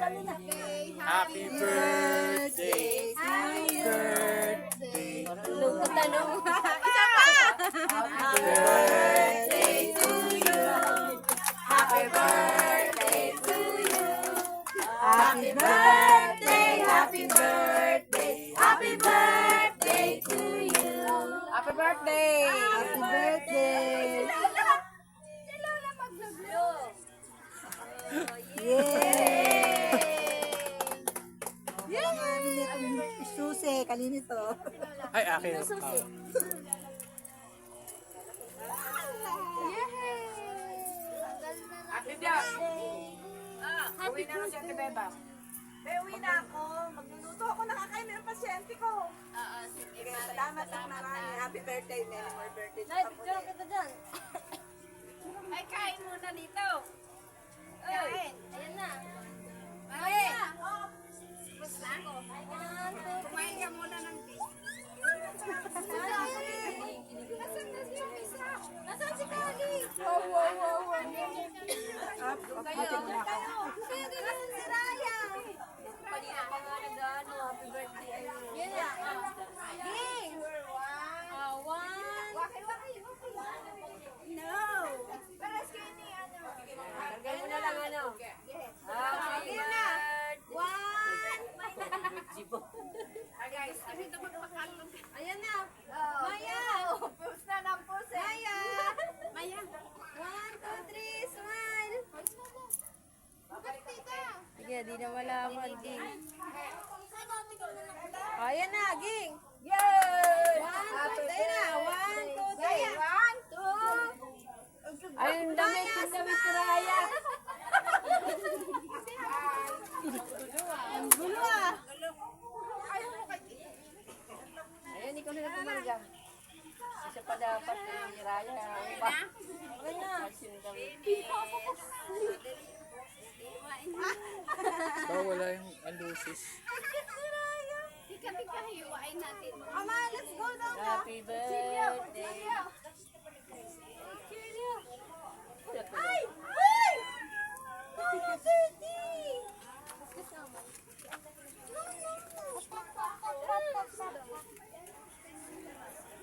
Happy birthday. Happy birthday. Lungkot tanong. Happy birthday to you. Happy birthday to you. Happy birthday, happy birthday, happy birthday to you. Happy birthday! Happy birthday! Yay! Yay! Susi, kanino to? Ay, akin. Happy birthday! Uwi na kasi ang Beba. Uwi na ako. Magluluto ako. Nakakain ng pasyente ko. Sige. Salamat at marami. Happy birthday, many more birthdays. Nay, picture kita dyan. Ay, kain muna dito. Kain. Ayan na. Kain. Basta ako. Kumain ka muna ng fish. Nasaan si Kali? Wow. Kayo. Si Raya. Kanina pa nga nag-ano, happy birthday. Yan na. Yay! One. No. Paras kayo ni ano. Kargay mo na lang ano. Happy birthday. One. Guys, kami ito magpakalong. Ayan na. Maya. Pus na ng pus eh. Maya. 1, 2, 3, smile. Sige, di na wala ako, Ging. Ayan na, Ging. Yay! 1, 2, 3. 1, 2, 3. 1, 2. Ayun, damit si Raya. Ang gulo ah. Ayun, ikaw na nagpamarga. Isa pa dapat ni Raya. Okay na. Bawala yung alusis. Mama, let's go down. Happy birthday. Ay! Ay! Mama, birthday!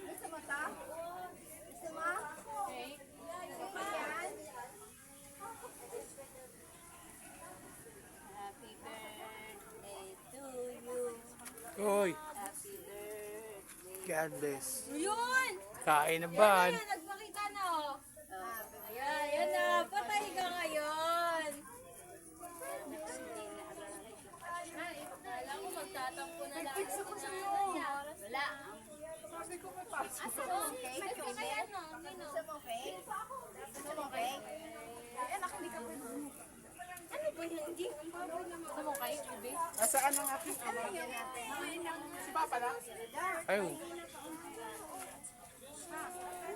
Gusto mo ta? Gusto mo? Okay. Happy birthday to you. Oy, Happy birthday. God bless. Yun! Kain na ba? Ayan, nagpakita na oh. Ayan na. Patay ka ngayon. Alam ko magtatampo na lang. Wala. Sabi ko may pasok. Gusto mo cake? Gusto mo cake? Gusto mo cake? Eh, anak, hindi ka pwede. Ano ba yun? Hindi. Gusto mo cake, Ubi? Nasaan ang aking ama? Si Papa na? Ayun.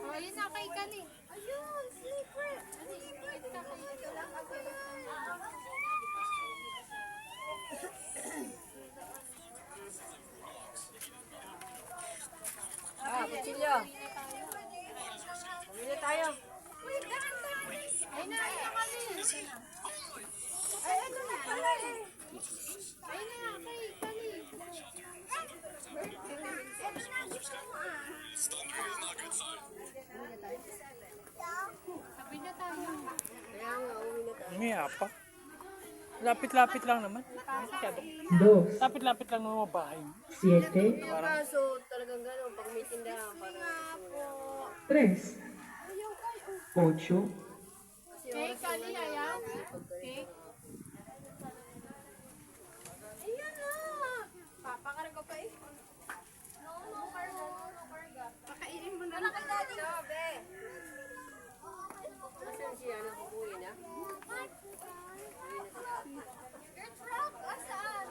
Oh, yun na kay Kali. Ayun, slipper. Slipper ka kay kutsilyo. Pumili tayo. Ay na, ay na kami. Ay, ano na pala eh. Ay na, kay Kali. Sabi na tayo. Kaya nga, uwi na tayo. May apa. Lapit-lapit lang naman. Dos, Lapit-lapit lang naman ang bahay. 7, Yung kaso talagang gano'n, pag may tindahan, parang 3, 8, cake, Kali, ayan. Cake. Ayan na. Papakarga pa eh. No karga. Pakainin mo na. Wala kay daddy. Sabi. Nasaan siya? Nakukuha niya? Earth rock? Asaan?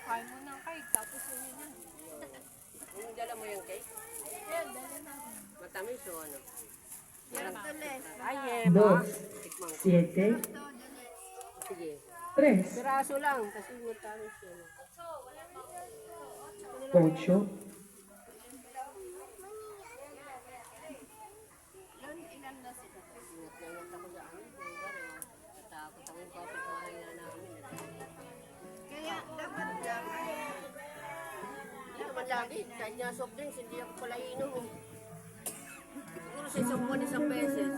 Kain mo ng cake, tapos yun na. Yung dala mo yung cake? Yan, dala na. Matamis o ano? Ay, Ema. 2, Tikman ko. 7, Sige. 3, Piraso lang, kasi matamis yun. 8, lagi. Kahit nga soft drinks, hindi ako pala inom eh. Siguro sa isang buwan, isang beses.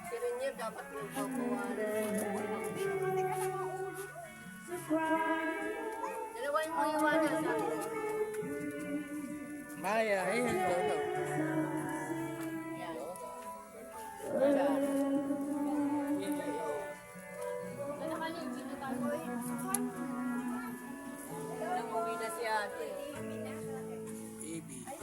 Si Renier dapat magpapawalan. Dalawain mo iwanan sa akin. Maya, ayun. Lolo. Umuwi na si ate. Baby. Ay,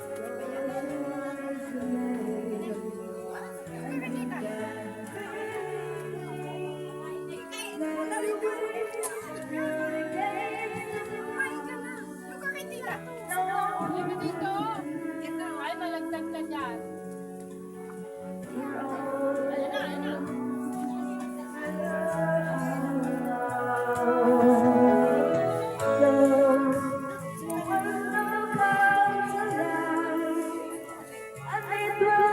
malagdag ka dyan. Ayun na, ayun na. I